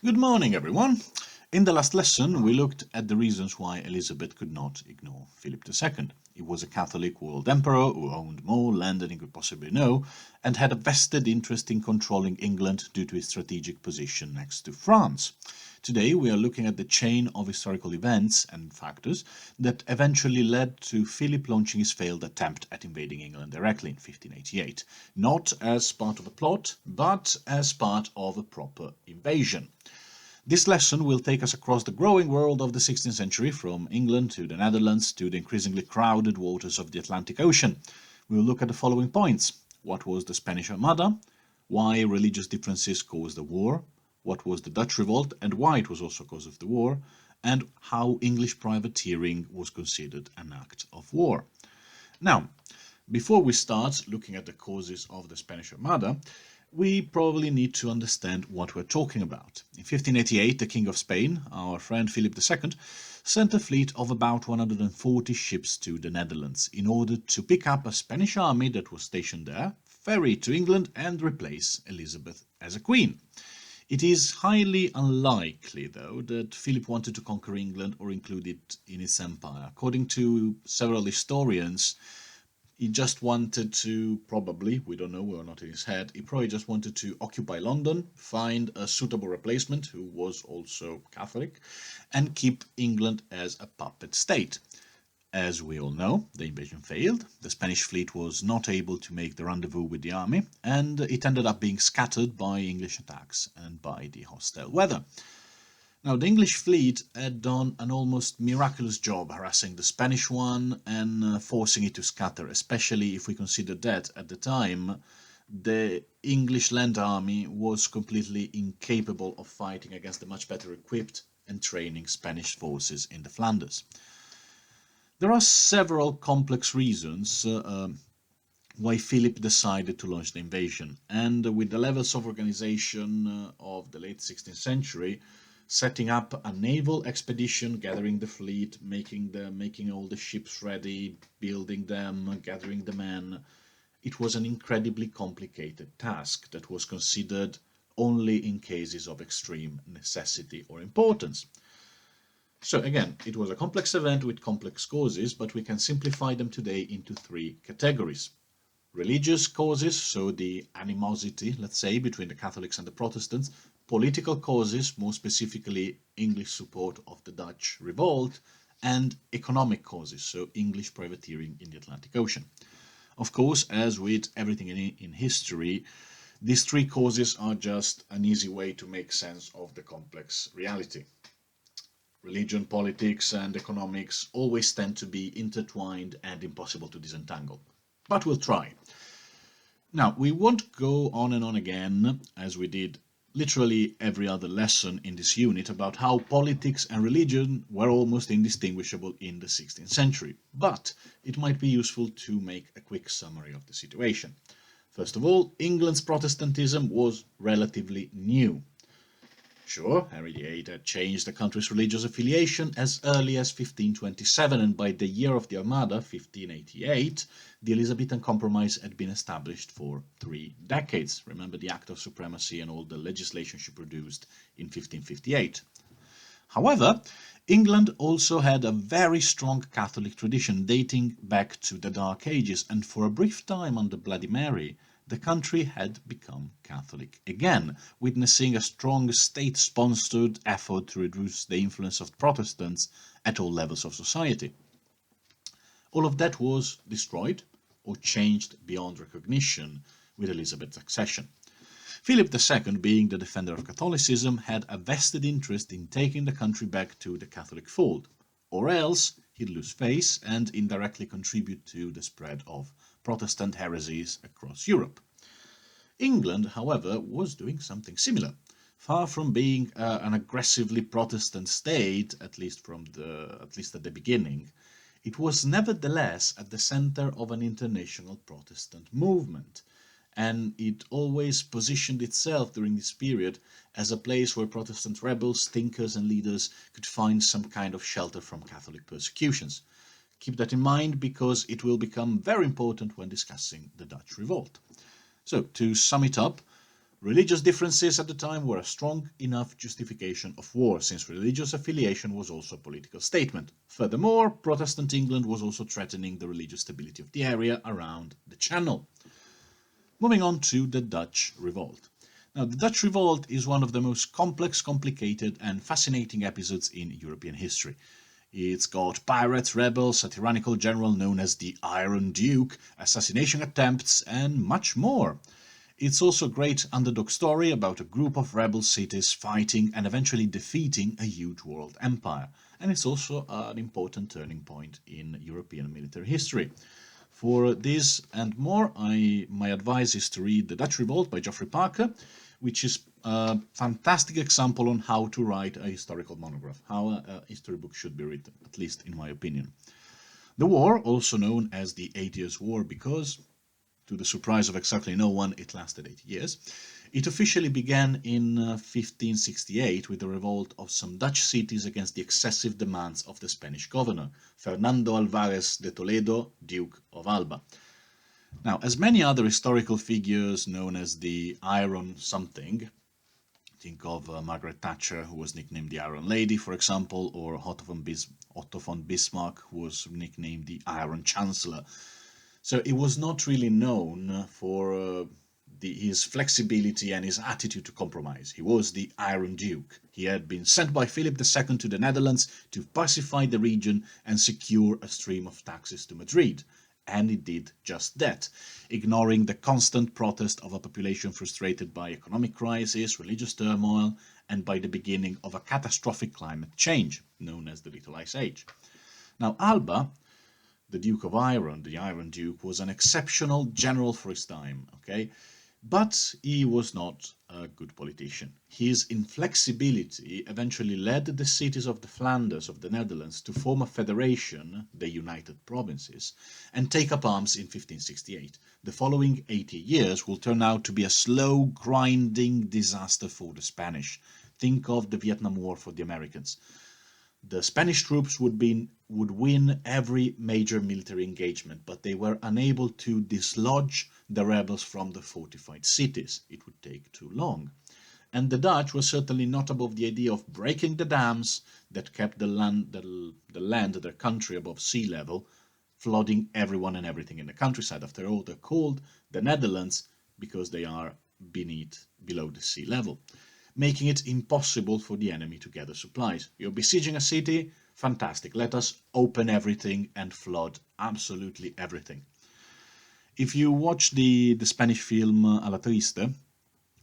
Good morning, everyone. In the last lesson, we looked at the reasons why Elizabeth could not ignore Philip II. He was a Catholic world emperor who owned more land than he could possibly know and had a vested interest in controlling England due to his strategic position next to France. Today, we are looking at the chain of historical events and factors that eventually led to Philip launching his failed attempt at invading England directly in 1588, not as part of a plot, but as part of a proper invasion. This lesson will take us across the growing world of the 16th century, from England to the Netherlands to the increasingly crowded waters of the Atlantic Ocean. We will look at the following points. What was the Spanish Armada? Why religious differences caused the war? What was the Dutch Revolt and why it was also cause of the war? And how English privateering was considered an act of war. Now, before we start looking at the causes of the Spanish Armada, we probably need to understand what we're talking about. In 1588, the King of Spain, our friend Philip II, sent a fleet of about 140 ships to the Netherlands in order to pick up a Spanish army that was stationed there, ferry to England and replace Elizabeth as a queen. It is highly unlikely, though, that Philip wanted to conquer England or include it in his empire. According to several historians, he just wanted to, probably, we don't know, we're not in his head, he probably just wanted to occupy London, find a suitable replacement who was also Catholic, and keep England as a puppet state. As we all know, the invasion failed, the Spanish fleet was not able to make the rendezvous with the army, and it ended up being scattered by English attacks and by the hostile weather. Now, the English fleet had done an almost miraculous job harassing the Spanish one and forcing it to scatter, especially if we consider that, at the time, the English land army was completely incapable of fighting against the much better equipped and training Spanish forces in the Flanders. There are several complex reasons why Philip decided to launch the invasion, and with the levels of organization of the late 16th century, setting up a naval expedition, gathering the fleet, making all the ships ready, building them, gathering the men. It was an incredibly complicated task that was considered only in cases of extreme necessity or importance. So again, it was a complex event with complex causes, but we can simplify them today into three categories. Religious causes, so the animosity, let's say, between the Catholics and the Protestants. Political causes, more specifically English support of the Dutch Revolt, and economic causes, so English privateering in the Atlantic Ocean. Of course, as with everything in history, these three causes are just an easy way to make sense of the complex reality. Religion, politics, and economics always tend to be intertwined and impossible to disentangle. But we'll try. Now, we won't go on and on again, as we did literally every other lesson in this unit, about how politics and religion were almost indistinguishable in the 16th century, but it might be useful to make a quick summary of the situation. First of all, England's Protestantism was relatively new. Sure, Henry VIII had changed the country's religious affiliation as early as 1527, and by the year of the Armada, 1588, the Elizabethan Compromise had been established for 3 decades. Remember the Act of Supremacy and all the legislation she produced in 1558. However, England also had a very strong Catholic tradition dating back to the Dark Ages, and for a brief time under Bloody Mary, the country had become Catholic again, witnessing a strong state-sponsored effort to reduce the influence of Protestants at all levels of society. All of that was destroyed or changed beyond recognition with Elizabeth's accession. Philip II, being the defender of Catholicism, had a vested interest in taking the country back to the Catholic fold, or else he'd lose face and indirectly contribute to the spread of Protestant heresies across Europe. England, however, was doing something similar. Far from being an aggressively Protestant state, at least at the beginning, it was nevertheless at the center of an international Protestant movement, and it always positioned itself during this period as a place where Protestant rebels, thinkers and leaders could find some kind of shelter from Catholic persecutions. Keep that in mind because it will become very important when discussing the Dutch Revolt. So, to sum it up, Religious differences at the time were a strong enough justification of war, since religious affiliation was also a political statement. Furthermore, Protestant England was also threatening the religious stability of the area around the Channel. Moving on to the Dutch Revolt. Now, the Dutch Revolt is one of the most complex, complicated and fascinating episodes in European history. It's got pirates, rebels, a tyrannical general known as the Iron Duke, assassination attempts, and much more. It's also a great underdog story about a group of rebel cities fighting and eventually defeating a huge world empire. And it's also an important turning point in European military history. For this and more, my advice is to read The Dutch Revolt by Geoffrey Parker, which is a fantastic example on how to write a historical monograph, how a history book should be written, at least in my opinion. The war, also known as the 8 Years' War because, to the surprise of exactly no one, it lasted 80 years. It officially began in 1568 with the revolt of some Dutch cities against the excessive demands of the Spanish governor, Fernando Alvarez de Toledo, Duke of Alba. Now, as many other historical figures known as the Iron something, think of Margaret Thatcher, who was nicknamed the Iron Lady, for example, or Otto von Bismarck, who was nicknamed the Iron Chancellor. So he was not really known for his flexibility and his attitude to compromise. He was the Iron Duke. He had been sent by Philip II to the Netherlands to pacify the region and secure a stream of taxes to Madrid. And he did just that, ignoring the constant protest of a population frustrated by economic crisis, religious turmoil, and by the beginning of a catastrophic climate change, known as the Little Ice Age. Now, Alba, the Duke of Ayran, the Iron Duke, was an exceptional general for his time, okay? But he was not a good politician. His inflexibility eventually led the cities of the Flanders of the Netherlands to form a federation, the United Provinces, and take up arms in 1568. The following 80 years will turn out to be a slow, grinding disaster for the Spanish. Think of the Vietnam War for the Americans. The Spanish troops would win every major military engagement, but they were unable to dislodge the rebels from the fortified cities. It would take too long. And the Dutch were certainly not above the idea of breaking the dams that kept the land, their country, above sea level, flooding everyone and everything in the countryside. After all, they're called the Netherlands because they are below the sea level, making it impossible for the enemy to gather supplies. You're besieging a city? Fantastic. Let us open everything and flood absolutely everything. If you watch the Spanish film A la Triste,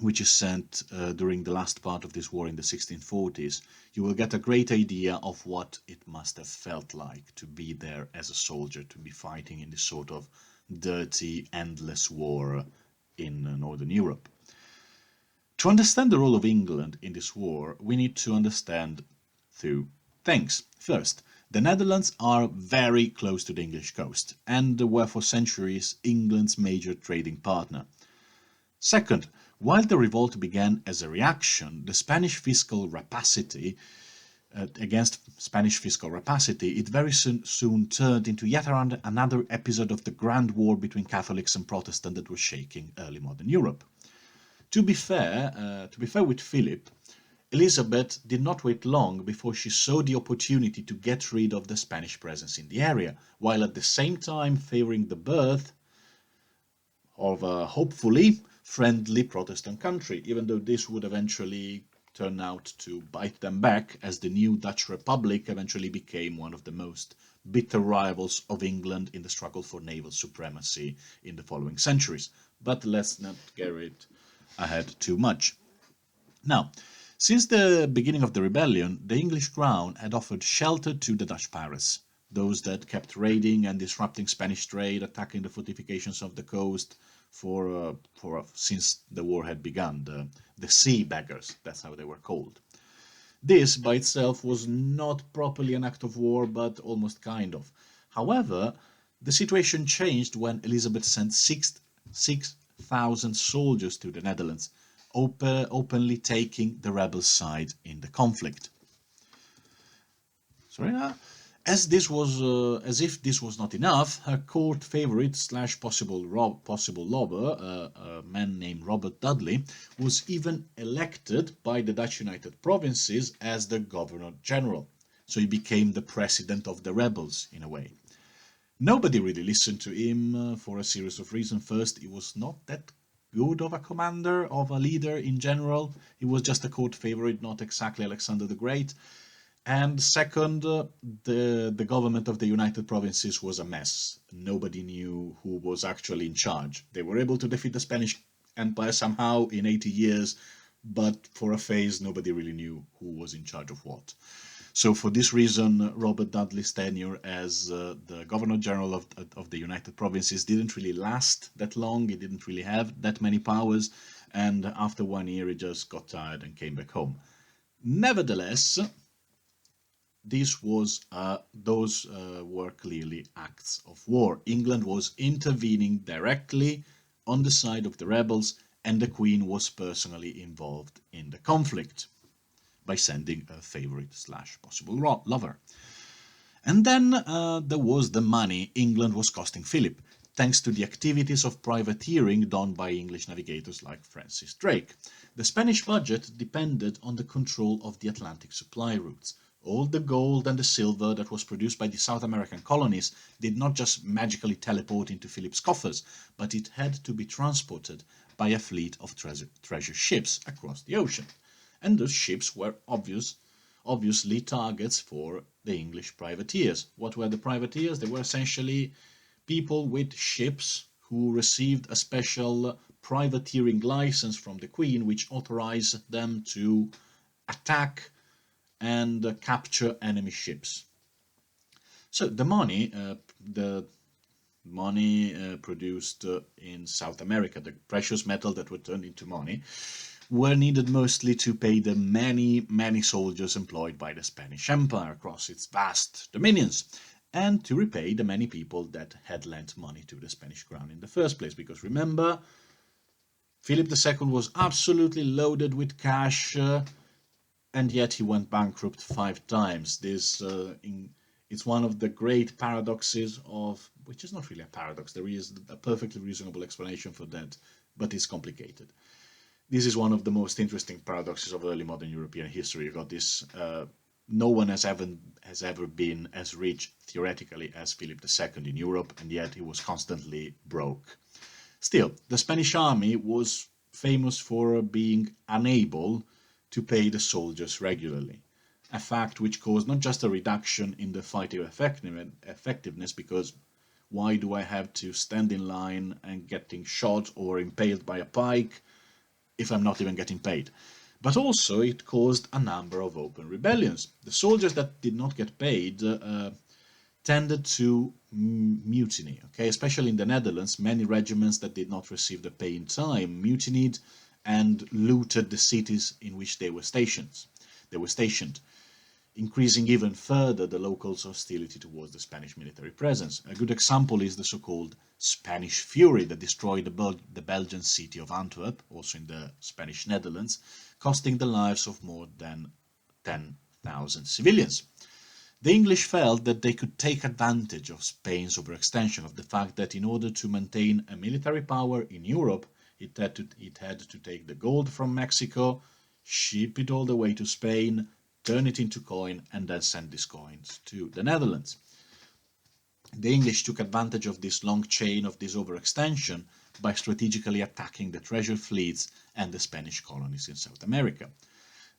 which is sent during the last part of this war in the 1640s, you will get a great idea of what it must have felt like to be there as a soldier, to be fighting in this sort of dirty, endless war in Northern Europe. To understand the role of England in this war, we need to understand two things. First, the Netherlands are very close to the English coast and were for centuries England's major trading partner. Second, while the revolt began as a reaction, the Spanish fiscal rapacity against Spanish fiscal rapacity, it very soon turned into yet another episode of the Grand War between Catholics and Protestants that was shaking early modern Europe. To be fair with Philip, Elizabeth did not wait long before she saw the opportunity to get rid of the Spanish presence in the area, while at the same time favouring the birth of a hopefully friendly Protestant country, even though this would eventually turn out to bite them back, as the new Dutch Republic eventually became one of the most bitter rivals of England in the struggle for naval supremacy in the following centuries. But let's not get ahead too much. Now, since the beginning of the rebellion, the English crown had offered shelter to the Dutch pirates, those that kept raiding and disrupting Spanish trade, attacking the fortifications of the coast since the war had begun, the sea beggars, that's how they were called. This by itself was not properly an act of war, but almost kind of. However, the situation changed when Elizabeth sent 6,000 soldiers to the Netherlands, openly taking the rebel side in the conflict. As if this was not enough, her court favorite slash possible lover, a man named Robert Dudley, was even elected by the Dutch United Provinces as the Governor General. So he became the president of the rebels, in a way. Nobody really listened to him for a series of reasons. First, he was not that good of a commander, of a leader in general. He was just a court favorite, not exactly Alexander the Great. And second, the government of the United Provinces was a mess. Nobody knew who was actually in charge. They were able to defeat the Spanish Empire somehow in 80 years, but for a phase, nobody really knew who was in charge of what. So for this reason, Robert Dudley's tenure as the Governor General of the United Provinces didn't really last that long. He didn't really have that many powers. And after 1 year, he just got tired and came back home. Nevertheless, those were clearly acts of war. England was intervening directly on the side of the rebels, and the Queen was personally involved in the conflict by sending a favorite slash possible lover. And then there was the money England was costing Philip, thanks to the activities of privateering done by English navigators like Francis Drake. The Spanish budget depended on the control of the Atlantic supply routes. All the gold and the silver that was produced by the South American colonies did not just magically teleport into Philip's coffers, but it had to be transported by a fleet of treasure ships across the ocean. And those ships were obviously targets for the English privateers. What were the privateers? They were essentially people with ships who received a special privateering license from the Queen, which authorized them to attack and capture enemy ships. So the money produced in South America, the precious metal that were turned into money, were needed mostly to pay the many soldiers employed by the Spanish Empire across its vast dominions, and to repay the many people that had lent money to the Spanish crown in the first place. Because remember, Philip II was absolutely loaded with cash, and yet he went bankrupt 5 times. It's one of the great paradoxes of, which is not really a paradox, there is a perfectly reasonable explanation for that, but it's complicated. This is one of the most interesting paradoxes of early modern European history. You got this, no one has ever been as rich theoretically as Philip II in Europe, and yet he was constantly broke. Still, the Spanish army was famous for being unable to pay the soldiers regularly, a fact which caused not just a reduction in the fighting effectiveness, because why do I have to stand in line and getting shot or impaled by a pike if I'm not even getting paid? But also it caused a number of open rebellions. The soldiers that did not get paid tended to mutiny, okay? Especially in the Netherlands, many regiments that did not receive the pay in time mutinied and looted the cities in which they were stationed, increasing even further the locals' hostility towards the Spanish military presence. A good example is the so-called Spanish Fury that destroyed the Belgian city of Antwerp, also in the Spanish Netherlands, costing the lives of more than 10,000 civilians. The English felt that they could take advantage of Spain's overextension, of the fact that in order to maintain a military power in Europe, it had to take the gold from Mexico, ship it all the way to Spain, turn it into coin, and then send these coins to the Netherlands. The English took advantage of this long chain of this overextension by strategically attacking the treasure fleets and the Spanish colonies in South America.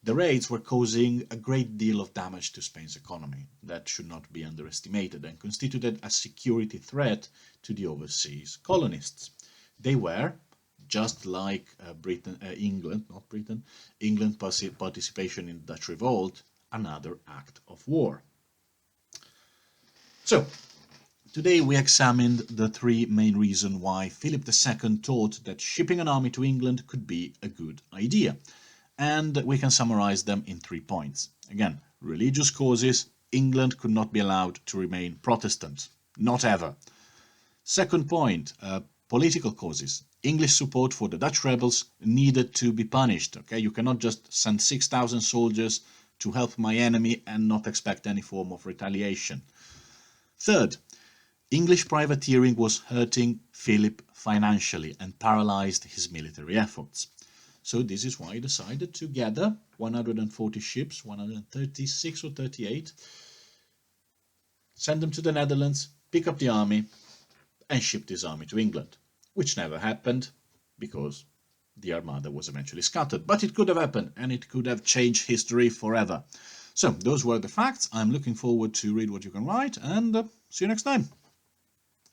The raids were causing a great deal of damage to Spain's economy. That should not be underestimated, and constituted a security threat to the overseas colonists. They were, just like England's participation in the Dutch Revolt, another act of war. So, today we examined the 3 main reasons why Philip II thought that shipping an army to England could be a good idea. And we can summarize them in 3 points. Again, religious causes. England could not be allowed to remain Protestant. Not ever. Second point, political causes. English support for the Dutch rebels needed to be punished. Okay, you cannot just send 6,000 soldiers to help my enemy and not expect any form of retaliation. Third, English privateering was hurting Philip financially and paralyzed his military efforts. So this is why he decided to gather 140 ships, 136 or 38, send them to the Netherlands, pick up the army, and ship this army to England, which never happened because the Armada was eventually scattered. But it could have happened, and it could have changed history forever. So those were the facts. I'm looking forward to read what you can write, and see you next time.